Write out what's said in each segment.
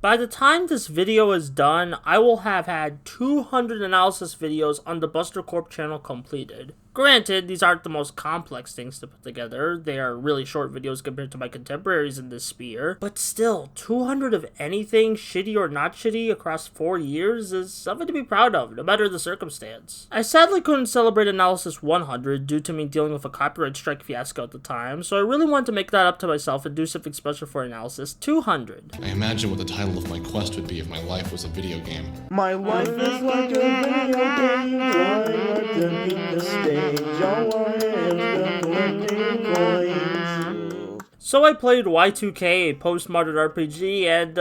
By the time this video is done, I will have had 200 analysis videos on the Buster Corp channel completed. Granted, these aren't the most complex things to put together, they are really short videos compared to my contemporaries in this sphere, but still, 200 of anything, shitty or not shitty, across 4 years is something to be proud of, no matter the circumstance. I sadly couldn't celebrate analysis 100 due to me dealing with a copyright strike fiasco at the time, so I really wanted to make that up to myself and do something special for analysis 200. I imagine what the title of my quest would be if my life was a video game. My life is like a video game, right underneath the stage. All I am collecting coins. So I played Y2K, a postmodern RPG, and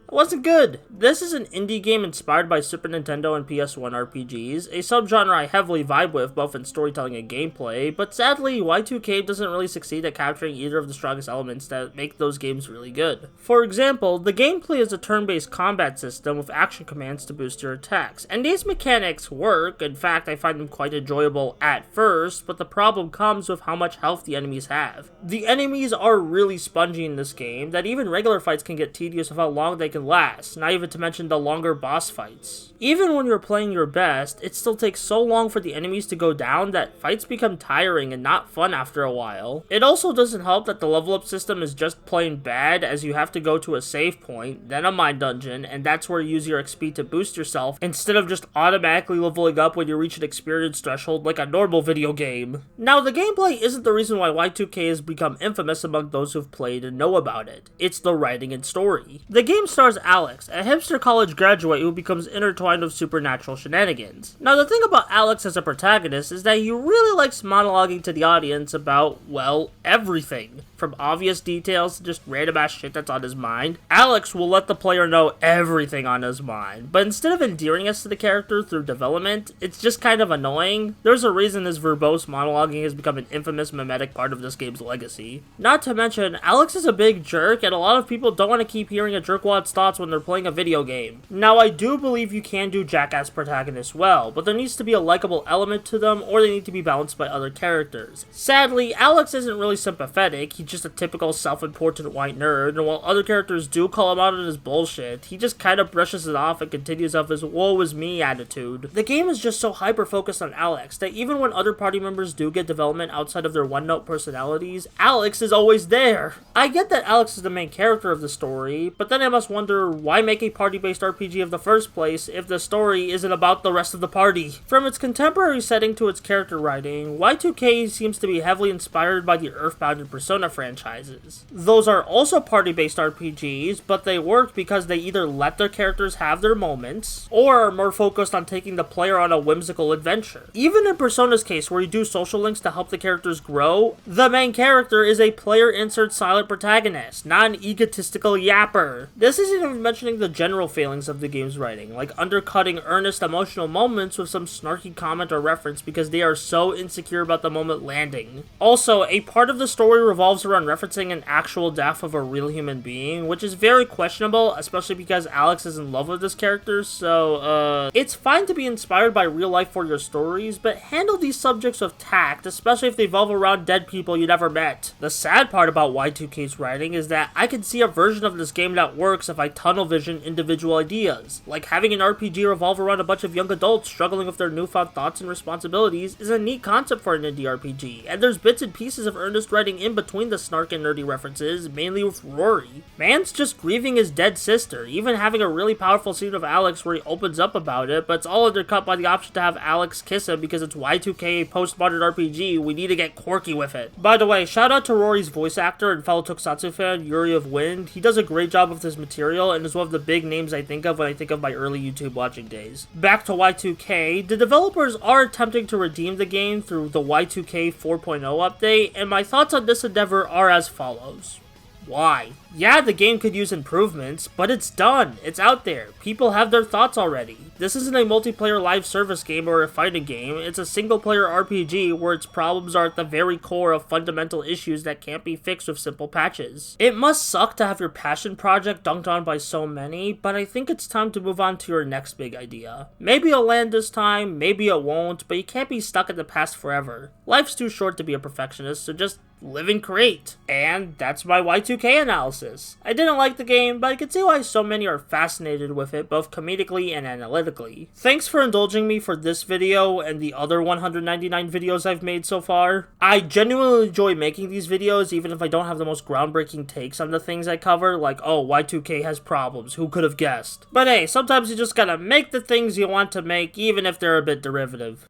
it wasn't good. This is an indie game inspired by Super Nintendo and PS1 RPGs, a subgenre I heavily vibe with both in storytelling and gameplay, but sadly, Y2K doesn't really succeed at capturing either of the strongest elements that make those games really good. For example, the gameplay is a turn-based combat system with action commands to boost your attacks, and these mechanics work. In fact, I find them quite enjoyable at first, but the problem comes with how much health the enemies have. The enemies are really spongy in this game, that even regular fights can get tedious with how long they can last, not even to mention the longer boss fights. Even when you're playing your best, it still takes so long for the enemies to go down that fights become tiring and not fun after a while. It also doesn't help that the level up system is just plain bad, as you have to go to a save point, then a mine dungeon, and that's where you use your XP to boost yourself, instead of just automatically leveling up when you reach an experience threshold like a normal video game. Now, the gameplay isn't the reason why Y2K has become infamous among those who've played and know about it. It's the writing and story. The game stars Alex, a hipster college graduate who becomes intertwined with supernatural shenanigans. Now, the thing about Alex as a protagonist is that he really likes monologuing to the audience about, well, everything. From obvious details to just random ass shit that's on his mind, Alex will let the player know everything on his mind. But instead of endearing us to the character through development, it's just kind of annoying. There's a reason his verbose monologuing has become an infamous mimetic part of this game's legacy. Not to mention, Alex is a big jerk, and a lot of people don't want to keep hearing a jerkwad's thoughts when they're playing a video game. Now, I do believe you can do jackass protagonists well, but there needs to be a likable element to them, or they need to be balanced by other characters. Sadly, Alex isn't really sympathetic. He's just a typical self-important white nerd, and while other characters do call him out on his bullshit, he just kind of brushes it off and continues off his woe is me attitude. The game is just so hyper-focused on Alex that even when other party members do get development outside of their one-note personalities, Alex is always there. I get that Alex is the main character of the story, but then I must wonder, why make a party-based RPG of the first place if the story isn't about the rest of the party? From its contemporary setting to its character writing, Y2K seems to be heavily inspired by the Earthbound and Persona franchises. Those are also party-based RPGs, but they work because they either let their characters have their moments, or are more focused on taking the player on a whimsical adventure. Even in Persona's case, where you do social links to help the characters grow, the main character is a player-insert silent protagonist, not an egotistical yapper. This isn't even mentioning the general failings of the game's writing, like undercutting earnest emotional moments with some snarky comment or reference because they are so insecure about the moment landing. Also, a part of the story revolves around referencing an actual death of a real human being, which is very questionable, especially because Alex is in love with this character, so, it's fine to be inspired by real life for your stories, but handle these subjects with tact, especially if they revolve around dead people you never met. The sad part about Y2K's writing is that I can see a version of this game that works if I tunnel vision individual ideas. Like, having an RPG revolve around a bunch of young adults struggling with their newfound thoughts and responsibilities is a neat concept for an indie RPG, and there's bits and pieces of earnest writing in between the snark and nerdy references, mainly with Rory. Man's just grieving his dead sister, even having a really powerful scene of Alex where he opens up about it, but it's all undercut by the option to have Alex kiss him because it's Y2K postmodern RPG, we need to get quirky with it. By the way, shout out to Rory's voice actor and fellow Tokusatsu fan, Yuri of Wind. He does a great job with this material and is one of the big names I think of when I think of my early YouTube watching days. Back to Y2K, the developers are attempting to redeem the game through the Y2K 4.0 update, and my thoughts on this endeavor are as follows. Why? Yeah, the game could use improvements, but it's done. It's out there. People have their thoughts already. This isn't a multiplayer live service game or a fighting game, it's a single-player RPG where its problems are at the very core of fundamental issues that can't be fixed with simple patches. It must suck to have your passion project dunked on by so many, but I think it's time to move on to your next big idea. Maybe it'll land this time, maybe it won't, but you can't be stuck in the past forever. Life's too short to be a perfectionist, so just live and create. And that's my Y2K analysis. I didn't like the game, but I can see why so many are fascinated with it, both comedically and analytically. Thanks for indulging me for this video and the other 199 videos I've made so far. I genuinely enjoy making these videos, even if I don't have the most groundbreaking takes on the things I cover, like, oh, Y2K has problems, who could have guessed? But hey, sometimes you just gotta make the things you want to make, even if they're a bit derivative.